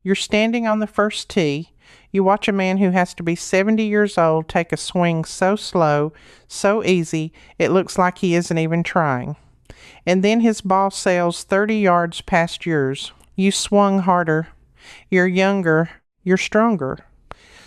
You're standing on the first tee. You watch a man who has to be 70 years old take a swing so slow, so easy, it looks like he isn't even trying. And then his ball sails 30 yards past yours. You swung harder. You're younger. You're stronger.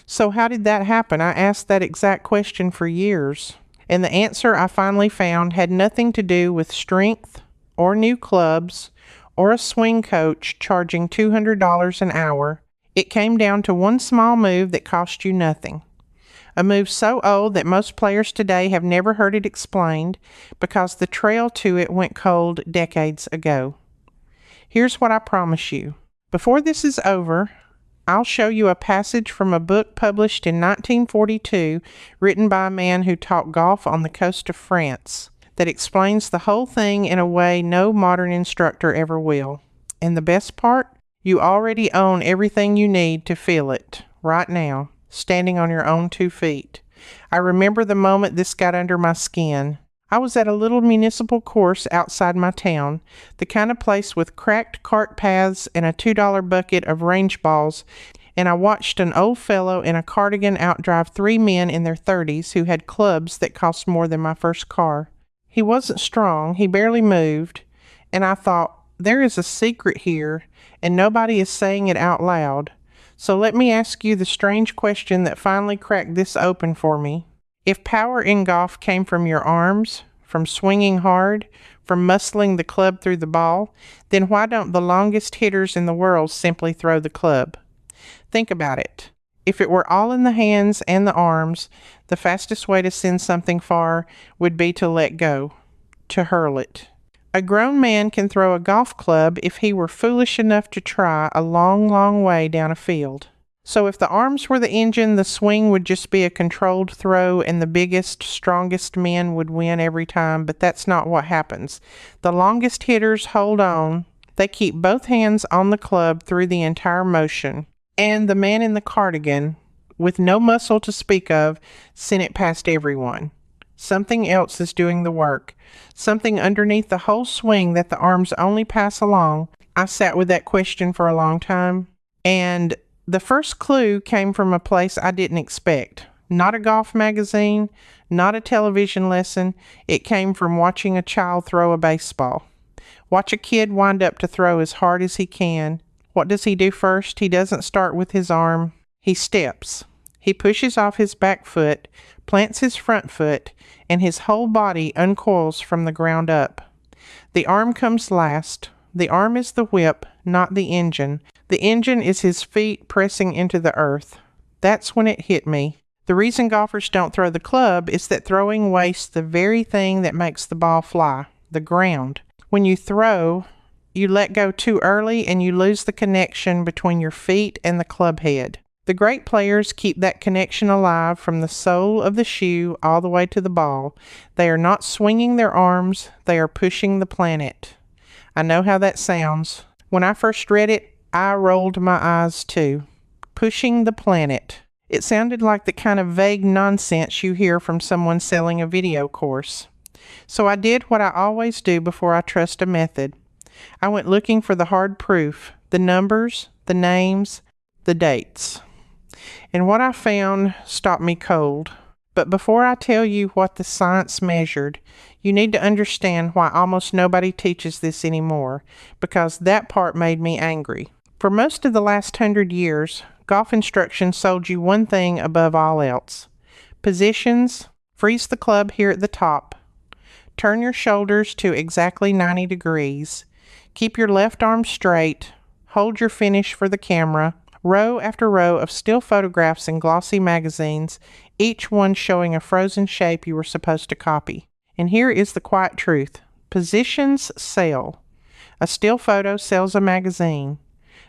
So how did that happen? I asked that exact question for years. And the answer I finally found had nothing to do with strength or new clubs or a swing coach charging $200 an hour. It came down to one small move that cost you nothing. A move so old that most players today have never heard it explained because the trail to it went cold decades ago. Here's what I promise you. Before this is over, I'll show you a passage from a book published in 1942 written by a man who taught golf on the coast of France that explains the whole thing in a way no modern instructor ever will. And the best part? You already own everything you need to feel it, right now, standing on your own 2 feet. I remember the moment this got under my skin. I was at a little municipal course outside my town, the kind of place with cracked cart paths and a $2 bucket of range balls, and I watched an old fellow in a cardigan outdrive 3 men in their 30s who had clubs that cost more than my first car. He wasn't strong, he barely moved, and I thought, there is a secret here, and nobody is saying it out loud. So let me ask you the strange question that finally cracked this open for me. If power in golf came from your arms, from swinging hard, from muscling the club through the ball, then why don't the longest hitters in the world simply throw the club? Think about it. If it were all in the hands and the arms, the fastest way to send something far would be to let go, to hurl it. A grown man can throw a golf club if he were foolish enough to try a long, long way down a field. So if the arms were the engine, the swing would just be a controlled throw and the biggest, strongest men would win every time, but that's not what happens. The longest hitters hold on. They keep both hands on the club through the entire motion. And the man in the cardigan, with no muscle to speak of, sent it past everyone. Something else is doing the work. Something underneath the whole swing that the arms only pass along. I sat with that question for a long time, and the first clue came from a place I didn't expect. Not a golf magazine, not a television lesson. It came from watching a child throw a baseball. Watch a kid wind up to throw as hard as he can. What does he do first? He doesn't start with his arm. He steps. He pushes off his back foot, plants his front foot, and his whole body uncoils from the ground up. The arm comes last. The arm is the whip, not the engine. The engine is his feet pressing into the earth. That's when it hit me. The reason golfers don't throw the club is that throwing wastes the very thing that makes the ball fly, the ground. When you throw, you let go too early and you lose the connection between your feet and the club head. The great players keep that connection alive from the sole of the shoe all the way to the ball. They are not swinging their arms, they are pushing the planet. I know how that sounds. When I first read it, I rolled my eyes too. Pushing the planet. It sounded like the kind of vague nonsense you hear from someone selling a video course. So I did what I always do before I trust a method. I went looking for the hard proof, the numbers, the names, the dates. And what I found stopped me cold. But before I tell you what the science measured, you need to understand why almost nobody teaches this anymore, because that part made me angry. For most of the last 100 years, golf instruction sold you one thing above all else. Positions, freeze the club here at the top. Turn your shoulders to exactly 90 degrees. Keep your left arm straight. Hold your finish for the camera. Row after row of still photographs in glossy magazines, each one showing a frozen shape you were supposed to copy. And here is the quiet truth. Positions sell. A still photo sells a magazine.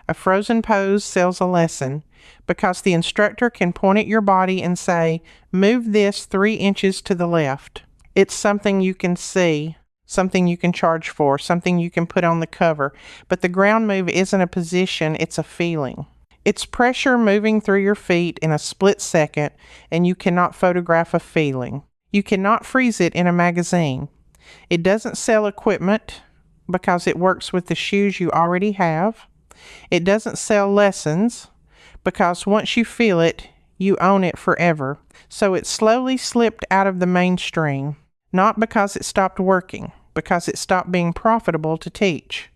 A frozen pose sells a lesson, because the instructor can point at your body and say, move this 3 inches to the left. It's something you can see, something you can charge for, something you can put on the cover. But the ground move isn't a position, it's a feeling. It's pressure moving through your feet in a split second, and you cannot photograph a feeling. You cannot freeze it in a magazine. It doesn't sell equipment because it works with the shoes you already have. It doesn't sell lessons, because once you feel it, you own it forever. So it slowly slipped out of the mainstream, not because it stopped working, because it stopped being profitable to teach.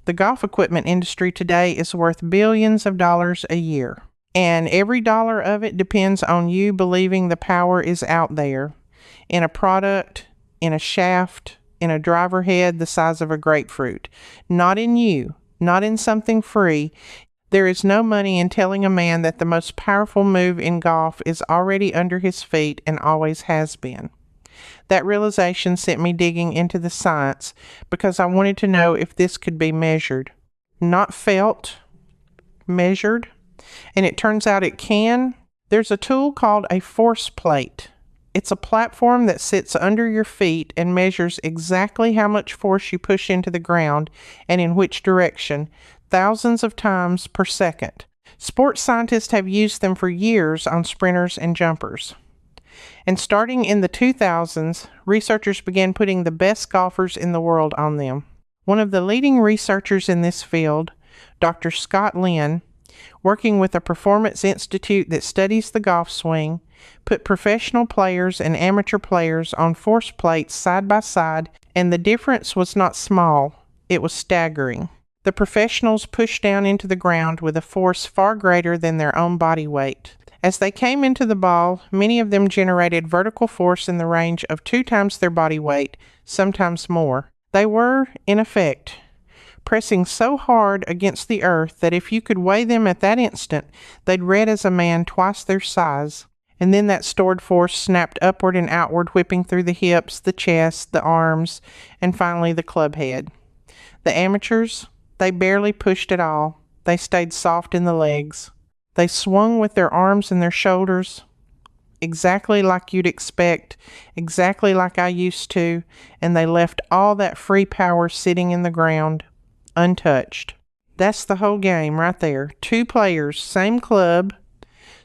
The golf equipment industry today is worth billions of dollars a year, and every dollar of it depends on you believing the power is out there, in a product, in a shaft, in a driver head the size of a grapefruit. Not in you, not in something free. There is no money in telling a man that the most powerful move in golf is already under his feet and always has been. That realization sent me digging into the science because I wanted to know if this could be measured. Not felt, measured. And it turns out it can. There's a tool called a force plate. It's a platform that sits under your feet and measures exactly how much force you push into the ground and in which direction, thousands of times per second. Sports scientists have used them for years on sprinters and jumpers. And starting in the 2000s, researchers began putting the best golfers in the world on them. One of the leading researchers in this field, Dr. Scott Lynn, working with a performance institute that studies the golf swing, put professional players and amateur players on force plates side by side, and the difference was not small, it was staggering. The professionals pushed down into the ground with a force far greater than their own body weight. As they came into the ball, many of them generated vertical force in the range of 2 times their body weight, sometimes more. They were, in effect, pressing so hard against the earth that if you could weigh them at that instant, they'd read as a man twice their size. And then that stored force snapped upward and outward, whipping through the hips, the chest, the arms, and finally the club head. The amateurs, they barely pushed at all. They stayed soft in the legs. They swung with their arms and their shoulders, exactly like you'd expect, exactly like I used to, and they left all that free power sitting in the ground, untouched. That's the whole game right there. 2 players, same club,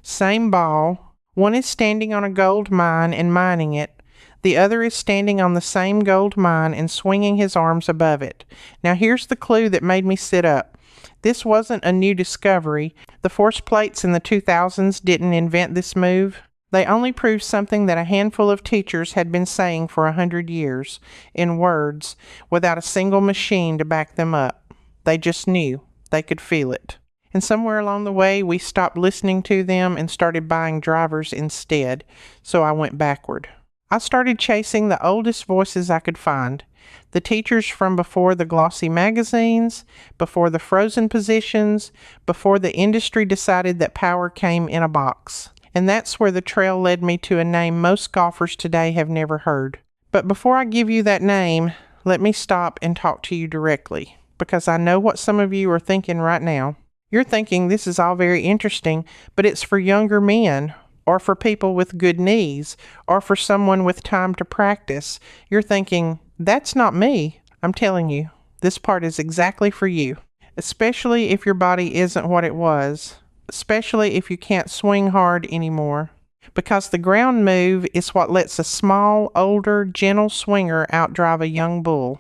same ball. One is standing on a gold mine and mining it. The other is standing on the same gold mine and swinging his arms above it. Now here's the clue that made me sit up. This wasn't a new discovery. The force plates in the 2000s didn't invent this move. They only proved something that a handful of teachers had been saying for 100 years, in words, without a single machine to back them up. They just knew. They could feel it. And somewhere along the way, we stopped listening to them and started buying drivers instead, so I went backward. I started chasing the oldest voices I could find. The teachers from before the glossy magazines, before the frozen positions, before the industry decided that power came in a box. And that's where the trail led me to a name most golfers today have never heard. But before I give you that name, let me stop and talk to you directly, because I know what some of you are thinking right now. You're thinking this is all very interesting, but it's for younger men, or for people with good knees, or for someone with time to practice. You're thinking, that's not me. I'm telling you, this part is exactly for you, especially if your body isn't what it was, especially if you can't swing hard anymore, because the ground move is what lets a small, older, gentle swinger outdrive a young bull.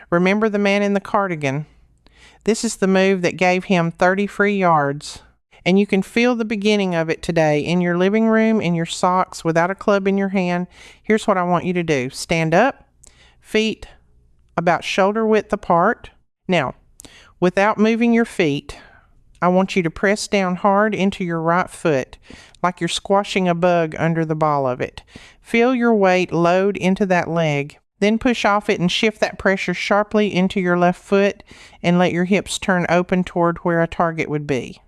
Remember the man in the cardigan? This is the move that gave him 30 free yards. And you can feel the beginning of it today in your living room, in your socks, without a club in your hand. Here's what I want you to do. Stand up, feet about shoulder width apart. Now, without moving your feet, I want you to press down hard into your right foot, like you're squashing a bug under the ball of it. Feel your weight load into that leg. Then push off it and shift that pressure sharply into your left foot and let your hips turn open toward where a target would be.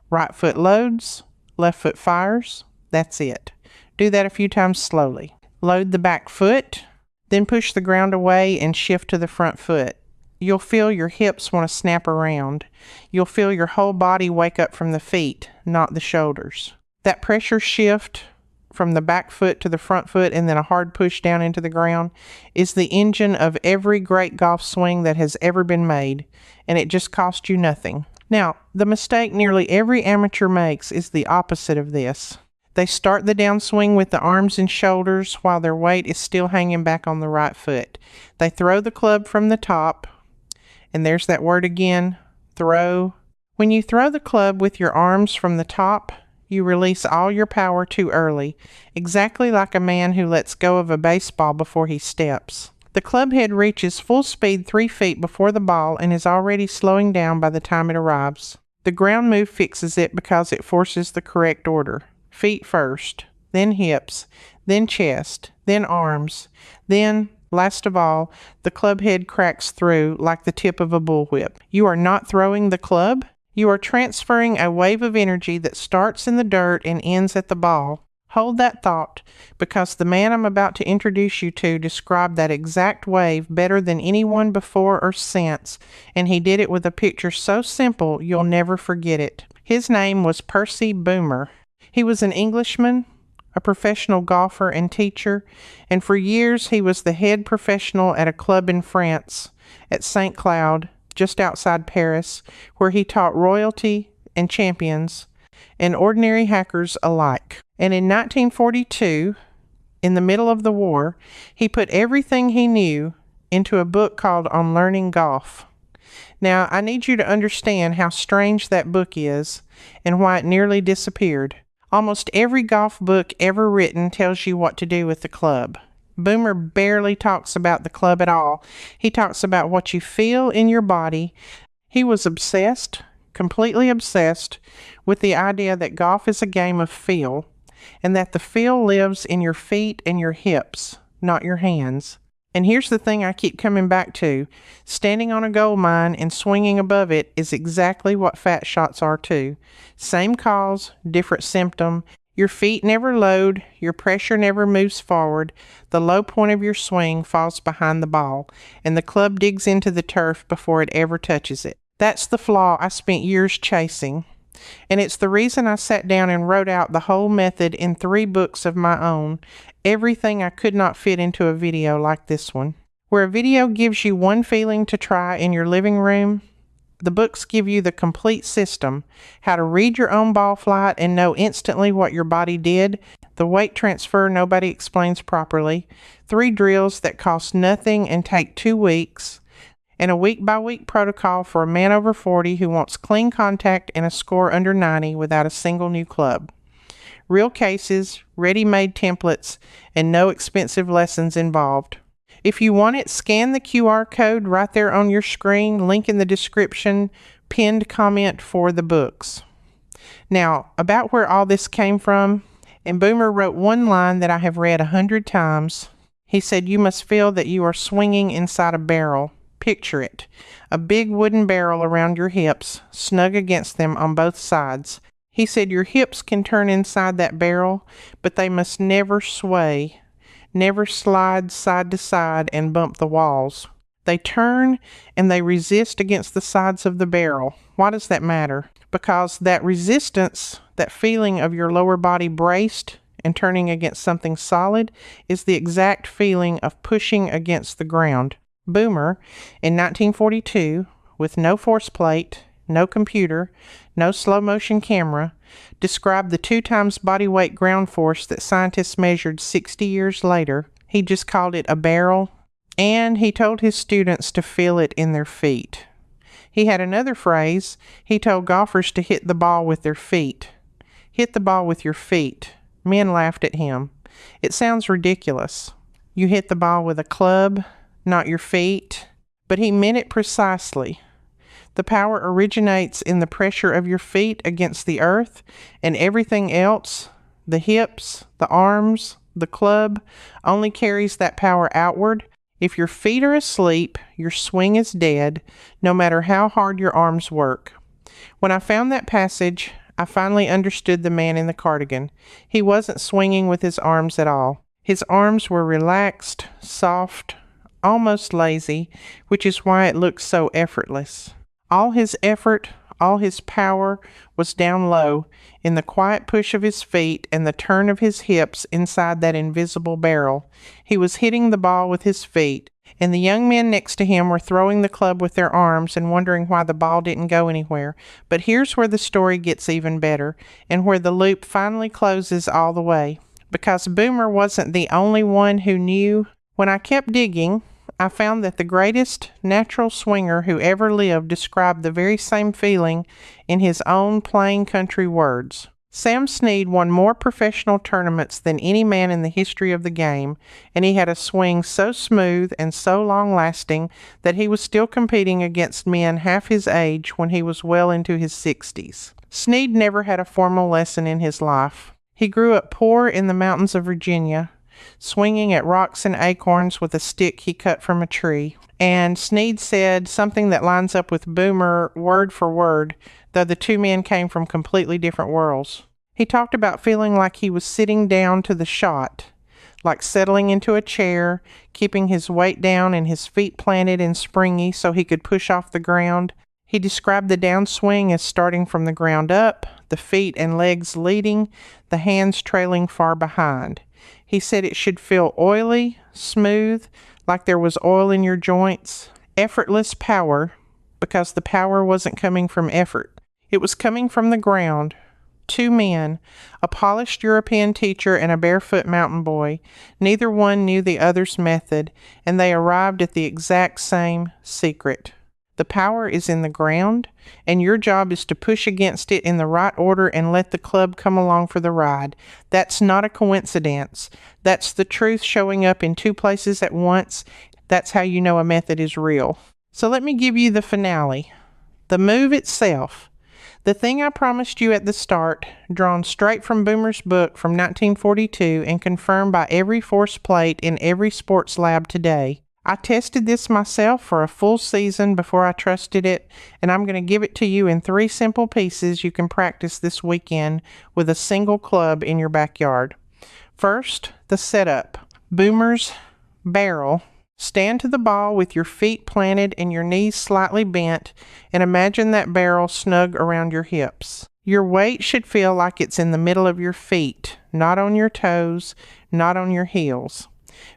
Right foot loads, left foot fires. That's it. Do that a few times slowly. Load the back foot, then push the ground away and shift to the front foot. You'll feel your hips want to snap around. You'll feel your whole body wake up from the feet, not the shoulders. That pressure shift from the back foot to the front foot and then a hard push down into the ground is the engine of every great golf swing that has ever been made, and it just cost you nothing. Now, the mistake nearly every amateur makes is the opposite of this. They start the downswing with the arms and shoulders while their weight is still hanging back on the right foot. They throw the club from the top, and there's that word again, throw. When you throw the club with your arms from the top, you release all your power too early, exactly like a man who lets go of a baseball before he steps. The club head reaches full speed 3 feet before the ball and is already slowing down by the time it arrives. The ground move fixes it because it forces the correct order. Feet first, then hips, then chest, then arms, then, last of all, the club head cracks through like the tip of a bullwhip. You are not throwing the club. You are transferring a wave of energy that starts in the dirt and ends at the ball. Hold that thought, because the man I'm about to introduce you to described that exact wave better than anyone before or since, and he did it with a picture so simple you'll never forget it. His name was Percy Boomer. He was an Englishman, a professional golfer and teacher, and for years he was the head professional at a club in France, at St. Cloud, just outside Paris, where he taught royalty and champions and ordinary hackers alike. And in 1942, in the middle of the war, he put everything he knew into a book called On Learning Golf. Now, I need you to understand how strange that book is and why it nearly disappeared. Almost every golf book ever written tells you what to do with the club. Boomer barely talks about the club at all. He talks about what you feel in your body. He was obsessed, completely obsessed, with the idea that golf is a game of feel, and that the feel lives in your feet and your hips, not your hands. And here's the thing I keep coming back to. Standing on a gold mine and swinging above it is exactly what fat shots are too. Same cause, different symptom. Your feet never load, your pressure never moves forward, the low point of your swing falls behind the ball, and the club digs into the turf before it ever touches it. That's the flaw I spent years chasing. And it's the reason I sat down and wrote out the whole method in 3 books of my own, everything I could not fit into a video like this one. Where a video gives you one feeling to try in your living room, the books give you the complete system, how to read your own ball flight and know instantly what your body did, the weight transfer nobody explains properly, 3 drills that cost nothing and take 2 weeks, and a week-by-week protocol for a man over 40 who wants clean contact and a score under 90 without a single new club. Real cases, ready-made templates, and no expensive lessons involved. If you want it, scan the QR code right there on your screen, link in the description, pinned comment for the books. Now, about where all this came from, and Boomer wrote one line that I have read 100 times. He said, "You must feel that you are swinging inside a barrel. Picture it. A big wooden barrel around your hips, snug against them on both sides." He said your hips can turn inside that barrel, but they must never sway, never slide side to side and bump the walls. They turn and they resist against the sides of the barrel. Why does that matter? Because that resistance, that feeling of your lower body braced and turning against something solid, is the exact feeling of pushing against the ground. Boomer, in 1942, with no force plate, no computer, no slow-motion camera, described the 2 times body weight ground force that scientists measured 60 years later. He just called it a barrel, and he told his students to feel it in their feet. He had another phrase. He told golfers to hit the ball with their feet. Hit the ball with your feet. Men laughed at him. It sounds ridiculous. You hit the ball with a club, not your feet. But he meant it precisely. The power originates in the pressure of your feet against the earth, and everything else, the hips, the arms, the club, only carries that power outward. If your feet are asleep, your swing is dead, no matter how hard your arms work. When I found that passage, I finally understood the man in the cardigan. He wasn't swinging with his arms at all. His arms were relaxed, soft, almost lazy, which is why it looks so effortless. All his effort, all his power was down low in the quiet push of his feet and the turn of his hips inside that invisible barrel. He was hitting the ball with his feet, and the young men next to him were throwing the club with their arms and wondering why the ball didn't go anywhere. But here's where the story gets even better, and where the loop finally closes all the way. Because Boomer wasn't the only one who knew. When I kept digging, I found that the greatest natural swinger who ever lived described the very same feeling in his own plain country words. Sam Snead won more professional tournaments than any man in the history of the game, and he had a swing so smooth and so long-lasting that he was still competing against men half his age when he was well into his 60s. Snead never had a formal lesson in his life. He grew up poor in the mountains of Virginia, swinging at rocks and acorns with a stick he cut from a tree. And Snead said something that lines up with Boomer word for word, though the two men came from completely different worlds. He talked about feeling like he was sitting down to the shot, like settling into a chair, keeping his weight down and his feet planted and springy so he could push off the ground. He described the downswing as starting from the ground up, the feet and legs leading, the hands trailing far behind. He said it should feel oily, smooth, like there was oil in your joints. Effortless power, because the power wasn't coming from effort. It was coming from the ground. Two men, a polished European teacher and a barefoot mountain boy. Neither one knew the other's method, and they arrived at the exact same secret. The power is in the ground, and your job is to push against it in the right order and let the club come along for the ride. That's not a coincidence. That's the truth showing up in two places at once. That's how you know a method is real. So let me give you the finale. The move itself. The thing I promised you at the start, drawn straight from Boomer's book from 1942 and confirmed by every force plate in every sports lab today. I tested this myself for a full season before I trusted it, and I'm going to give it to you in 3 simple pieces you can practice this weekend with a single club in your backyard. First, the setup. Boomer's barrel. Stand to the ball with your feet planted and your knees slightly bent, and imagine that barrel snug around your hips. Your weight should feel like it's in the middle of your feet, not on your toes, not on your heels.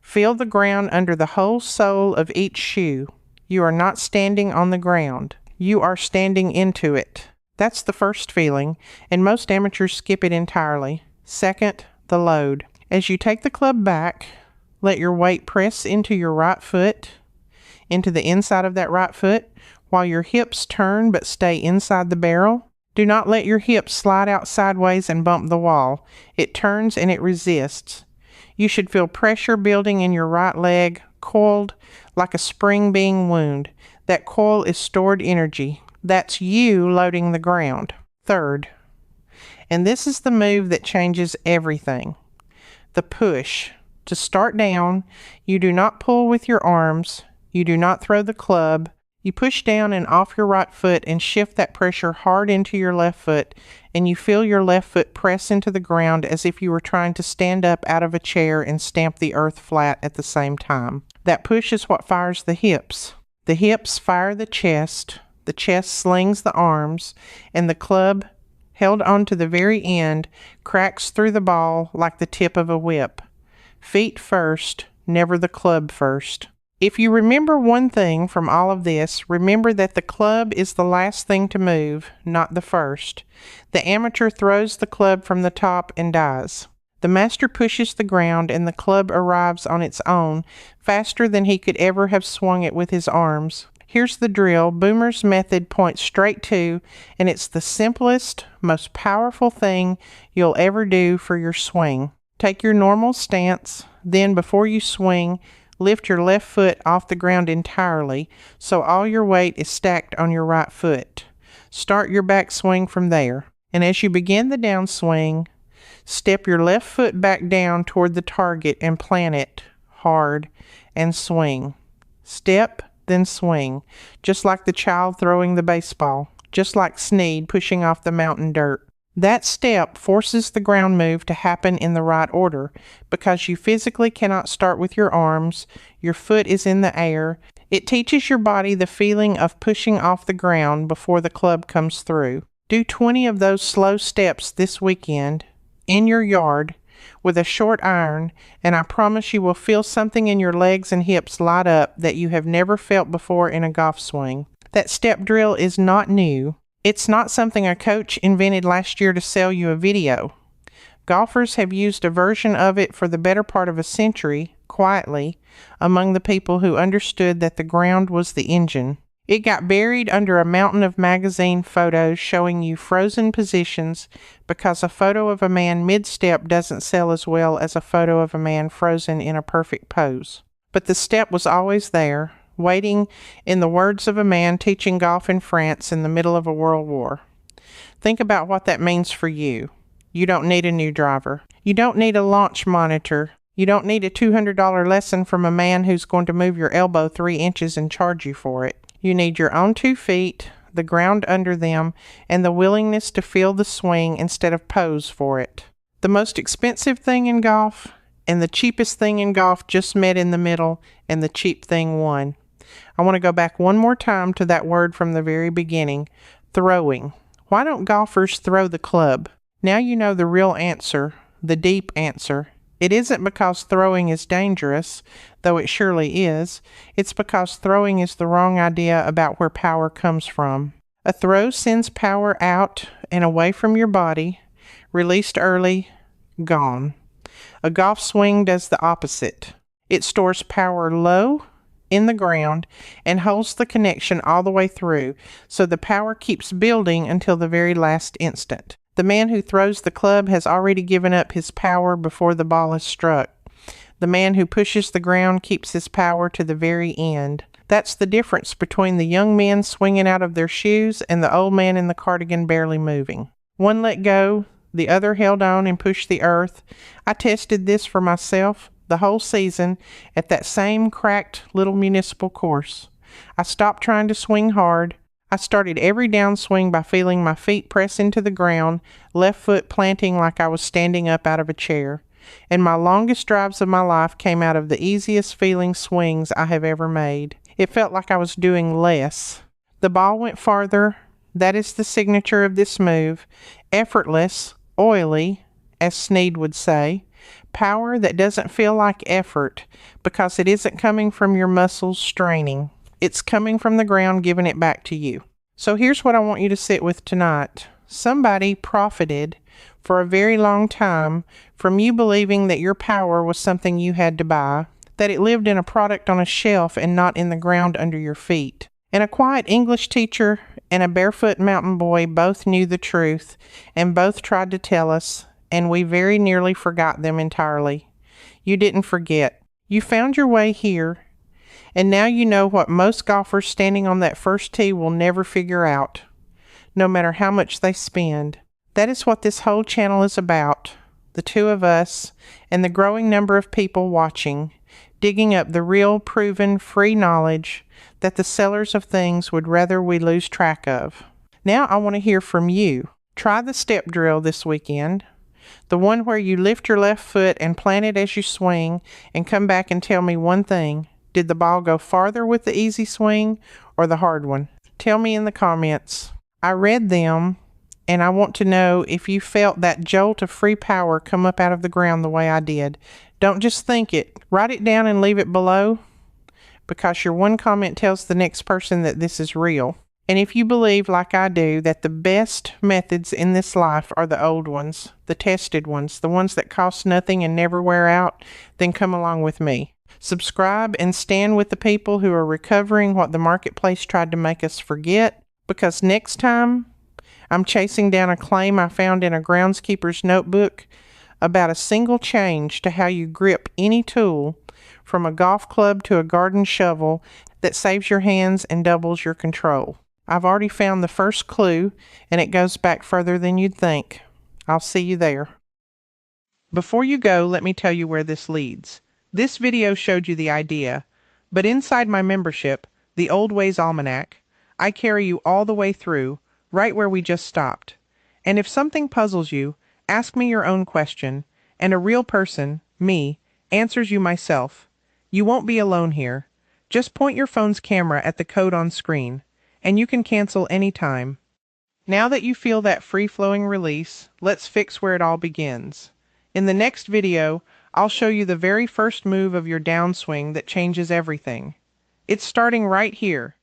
Feel the ground under the whole sole of each shoe. You are not standing on the ground. You are standing into it. That's the first feeling, and most amateurs skip it entirely. Second, the load. As you take the club back, let your weight press into your right foot, into the inside of that right foot, while your hips turn but stay inside the barrel. Do not let your hips slide out sideways and bump the wall. It turns and it resists. You should feel pressure building in your right leg, coiled like a spring being wound. That coil is stored energy. That's you loading the ground. Third, and this is the move that changes everything, the push. To start down, you do not pull with your arms. You do not throw the club. You push down and off your right foot and shift that pressure hard into your left foot, and you feel your left foot press into the ground as if you were trying to stand up out of a chair and stamp the earth flat at the same time. That push is what fires the hips. The hips fire the chest slings the arms, and the club, held onto the very end, cracks through the ball like the tip of a whip. Feet first, never the club first. If you remember one thing from all of this, remember that the club is the last thing to move, not the first. The amateur throws the club from the top and dies. The master pushes the ground and the club arrives on its own, faster than he could ever have swung it with his arms. Here's the drill. Boomer's method points straight to, and it's the simplest, most powerful thing you'll ever do for your swing. Take your normal stance, then before you swing, lift your left foot off the ground entirely so all your weight is stacked on your right foot. Start your backswing from there. And as you begin the downswing, step your left foot back down toward the target and plant it hard and swing. Step, then swing, just like the child throwing the baseball, just like Snead pushing off the mountain dirt. That step forces the ground move to happen in the right order because you physically cannot start with your arms, your foot is in the air. It teaches your body the feeling of pushing off the ground before the club comes through. Do 20 of those slow steps this weekend in your yard with a short iron, and I promise you will feel something in your legs and hips light up that you have never felt before in a golf swing. That step drill is not new. It's not something a coach invented last year to sell you a video. Golfers have used a version of it for the better part of a century, quietly among the people who understood that the ground was the engine. It got buried under a mountain of magazine photos showing you frozen positions because a photo of a man mid-step doesn't sell as well as a photo of a man frozen in a perfect pose. But the step was always there, waiting, in the words of a man teaching golf in France in the middle of a world war. Think about what that means for you. You don't need a new driver. You don't need a launch monitor. You don't need a $200 lesson from a man who's going to move your elbow 3 inches and charge you for it. You need your own 2 feet, the ground under them, and the willingness to feel the swing instead of pose for it. The most expensive thing in golf and the cheapest thing in golf just met in the middle, and the cheap thing won. I want to go back one more time to that word from the very beginning, throwing. Why don't golfers throw the club? Now you know the real answer, the deep answer. It isn't because throwing is dangerous, though it surely is. It's because throwing is the wrong idea about where power comes from. A throw sends power out and away from your body, released early, gone. A golf swing does the opposite. It stores power low in the ground and holds the connection all the way through, so the power keeps building until the very last instant. The man who throws the club has already given up his power before the ball is struck. The man who pushes the ground keeps his power to the very end. That's the difference between the young men swinging out of their shoes and the old man in the cardigan barely moving. One let go, the other held on and pushed the earth. I tested this for myself the whole season at that same cracked little municipal course. I stopped trying to swing hard. I started every downswing by feeling my feet press into the ground, left foot planting like I was standing up out of a chair. And my longest drives of my life came out of the easiest feeling swings I have ever made. It felt like I was doing less. The ball went farther. That is the signature of this move. Effortless, oily, as Snead would say. Power that doesn't feel like effort because it isn't coming from your muscles straining. It's coming from the ground, giving it back to you. So here's what I want you to sit with tonight. Somebody profited for a very long time from you believing that your power was something you had to buy, that it lived in a product on a shelf and not in the ground under your feet. And a quiet English teacher and a barefoot mountain boy both knew the truth and both tried to tell us, and we very nearly forgot them entirely. You didn't forget. You found your way here. And now you know what most golfers standing on that first tee will never figure out, no matter how much they spend. That is what this whole channel is about, the two of us and the growing number of people watching, digging up the real, proven, free knowledge that the sellers of things would rather we lose track of. Now I want to hear from you. Try the step drill this weekend, the one where you lift your left foot and plant it as you swing, and come back and tell me one thing. Did the ball go farther with the easy swing or the hard one? Tell me in the comments. I read them, and I want to know if you felt that jolt of free power come up out of the ground the way I did. Don't just think it. Write it down and leave it below, because your one comment tells the next person that this is real. And if you believe, like I do, that the best methods in this life are the old ones, the tested ones, the ones that cost nothing and never wear out, then come along with me. Subscribe and stand with the people who are recovering what the marketplace tried to make us forget, because next time I'm chasing down a claim I found in a groundskeeper's notebook about a single change to how you grip any tool, from a golf club to a garden shovel, that saves your hands and doubles your control. I've already found the first clue, and it goes back further than you'd think. I'll see you there. Before you go, let me tell you where this leads. This video showed you the idea, but inside my membership, the Old Ways Almanac, I carry you all the way through, right where we just stopped. And if something puzzles you, ask me your own question, and a real person, me, answers you myself. You won't be alone here. Just point your phone's camera at the code on screen, and you can cancel anytime. Now that you feel that free-flowing release, let's fix where it all begins. In the next video, I'll show you the very first move of your downswing that changes everything. It's starting right here,